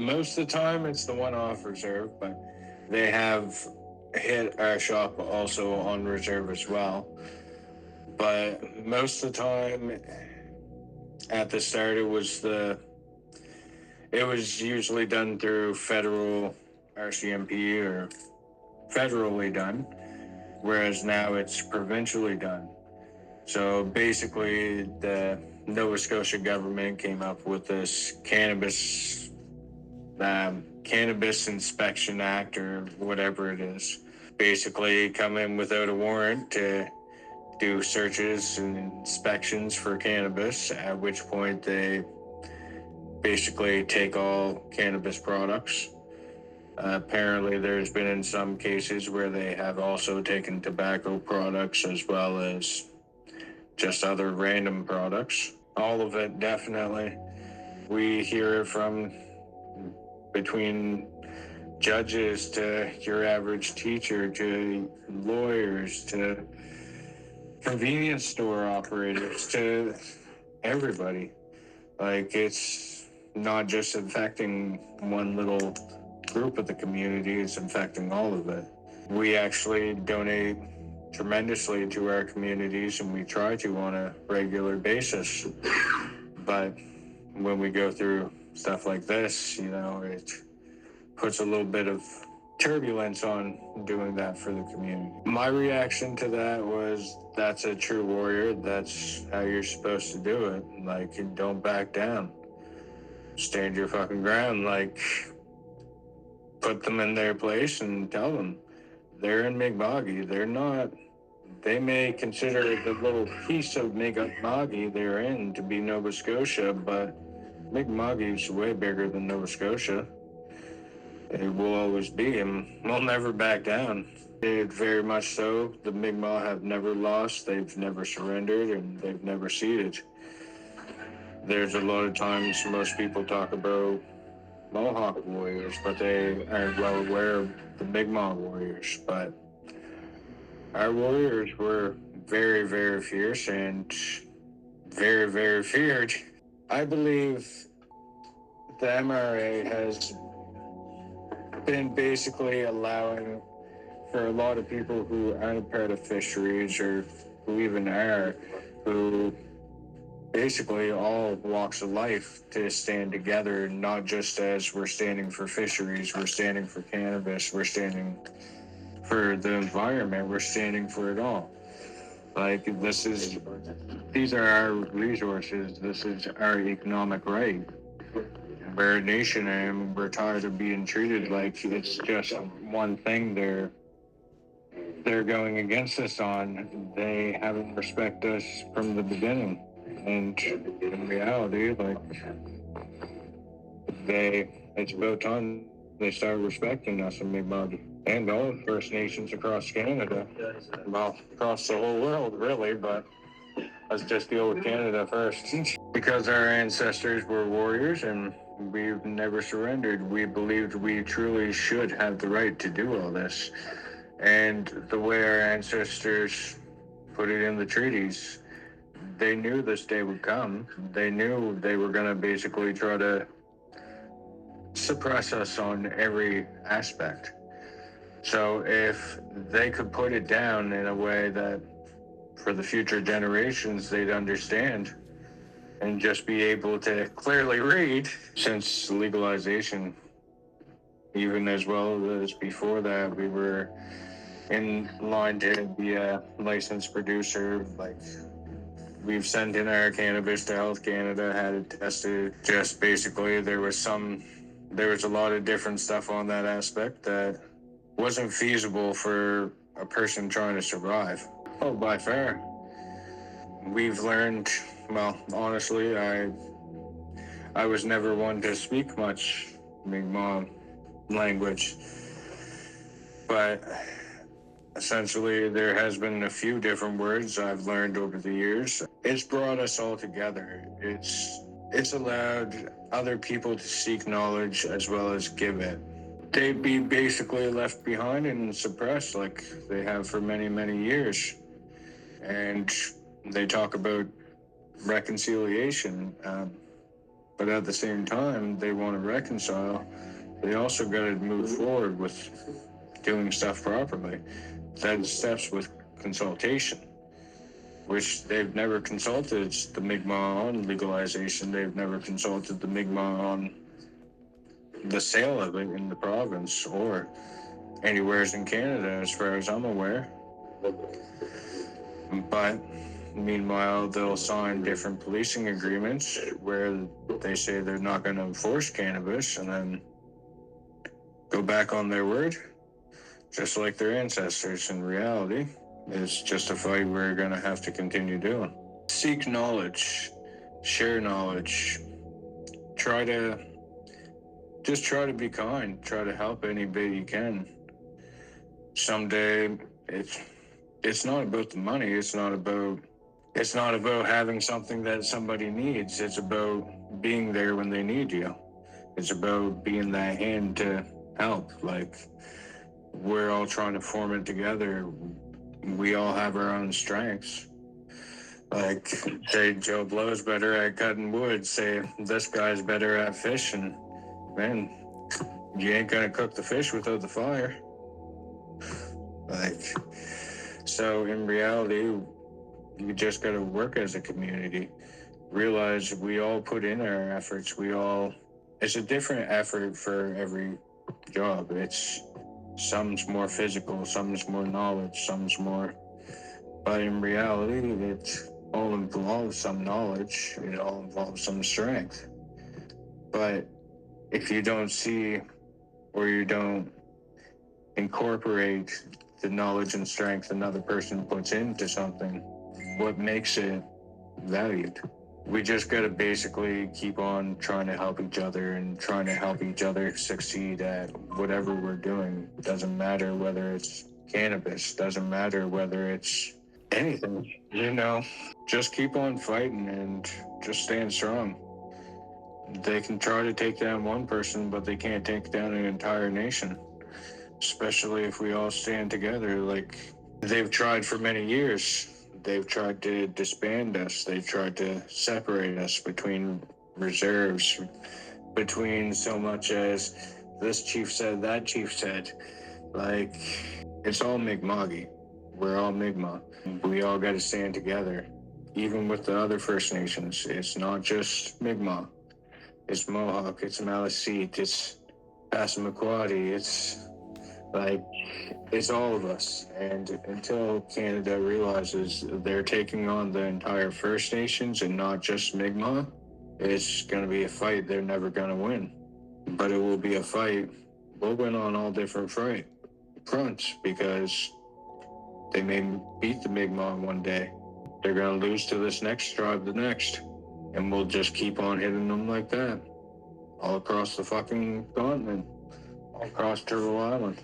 Most of the time it's the one-off reserve, but they have hit our shop also on reserve as well. But most of the time at the start it was usually done through federal RCMP or federally done, whereas now it's provincially done. So basically the Nova Scotia government came up with this Cannabis Inspection Act or whatever it is. Basically come in without a warrant to do searches and inspections for cannabis, at which point they basically take all cannabis products. Apparently there's been in some cases where they have also taken tobacco products as well as just other random products. All of it, definitely. We hear it from between judges to your average teacher to lawyers to convenience store operators to everybody. Like, it's not just affecting one little group of the community, it's affecting all of it. We actually donate tremendously to our communities, and we try to on a regular basis. But when we go through stuff like this, it puts a little bit of turbulence on doing that for the community. My reaction to that was, that's a true warrior. That's how you're supposed to do it. Like, and don't back down. Stand your fucking ground. Like, put them in their place and tell them they're in Mi'kma'ki. They're not. They may consider the little piece of Mi'kma'ki they're in to be Nova Scotia, but Mi'kma'ki is way bigger than Nova Scotia. It will always be, and we'll never back down. It very much so. The Mi'kmaq have never lost, they've never surrendered, and they've never ceded. There's a lot of times most people talk about Mohawk warriors, but they aren't well aware of the Mi'kmaq warriors. But our warriors were very, very fierce and very, very feared. I believe the MRA has been basically allowing for a lot of people who aren't a part of fisheries or who even are, who basically all walks of life, to stand together, not just as we're standing for fisheries, we're standing for cannabis, we're standing for the environment, we're standing for it all. Like, these are our resources, this is our economic right. We're a nation and we're tired of being treated like it's just one thing they're going against us on. They haven't respected us from the beginning. And in reality, like, it's about time they start respecting us in Mi'kmaq and all First Nations across Canada. Well, across the whole world, really, but let's just deal with Canada first. Because our ancestors were warriors and we've never surrendered, we believed we truly should have the right to do all this. And the way our ancestors put it in the treaties, they knew this day would come. They knew they were going to basically try to suppress us on every aspect. So if they could put it down in a way that for the future generations they'd understand and just be able to clearly read, since legalization, even as well as before that, we were in line to be a licensed producer. Like, we've sent in our cannabis to Health Canada, had it tested. Just basically there was a lot of different stuff on that aspect that wasn't feasible for a person trying to survive. Oh, by far. We've learned, well, honestly, I was never one to speak much Mi'kmaq language, but essentially there has been a few different words I've learned over the years. It's brought us all together. It's allowed other people to seek knowledge as well as give it. They'd be basically left behind and suppressed like they have for many, many years. And they talk about reconciliation. But at the same time, they want to reconcile. They also got to move forward with doing stuff properly. That steps with consultation, which they've never consulted the Mi'kmaq on legalization. They've never consulted the Mi'kmaq on the sale of it in the province or anywhere in Canada, as far as I'm aware. But meanwhile, they'll sign different policing agreements where they say they're not going to enforce cannabis and then go back on their word, just like their ancestors. In reality, it's just a fight we're going to have to continue doing. Seek knowledge, share knowledge, try to be kind, try to help any bit you can. Someday, it's not about the money. It's not about having something that somebody needs. It's about being there when they need you. It's about being that hand to help. Like, we're all trying to form it together. We all have our own strengths. Like, say Joe Blow's better at cutting wood. Say this guy's better at fishing. Man, you ain't gonna cook the fish without the fire. Like, so in reality, you just gotta work as a community. Realize we all put in our efforts. It's a different effort for every job. Some's more physical, some's more knowledge, some's more, but in reality, it all involves some knowledge. It all involves some strength. But if you don't see or you don't incorporate the knowledge and strength another person puts into something, what makes it valued? We just got to basically keep on trying to help each other and trying to help each other succeed at whatever we're doing. Doesn't matter whether it's cannabis, doesn't matter whether it's anything, just keep on fighting and just stand strong. They can try to take down one person, but they can't take down an entire nation, especially if we all stand together. Like, they've tried for many years. They've tried to disband us. They've tried to separate us between reserves, between so much as this chief said, that chief said. Like, it's all Mi'kmaq. We're all Mi'kmaq. We all got to stand together. Even with the other First Nations, it's not just Mi'kmaq. It's Mohawk, it's Maliseet, it's Passamaquoddy, it's all of us. And until Canada realizes they're taking on the entire First Nations and not just Mi'kmaq, it's going to be a fight they're never going to win. But it will be a fight. We'll win on all different fronts because they may beat the Mi'kmaq one day. They're going to lose to this next tribe the next. And we'll just keep on hitting them like that. All across the fucking continent. All across Turtle Island.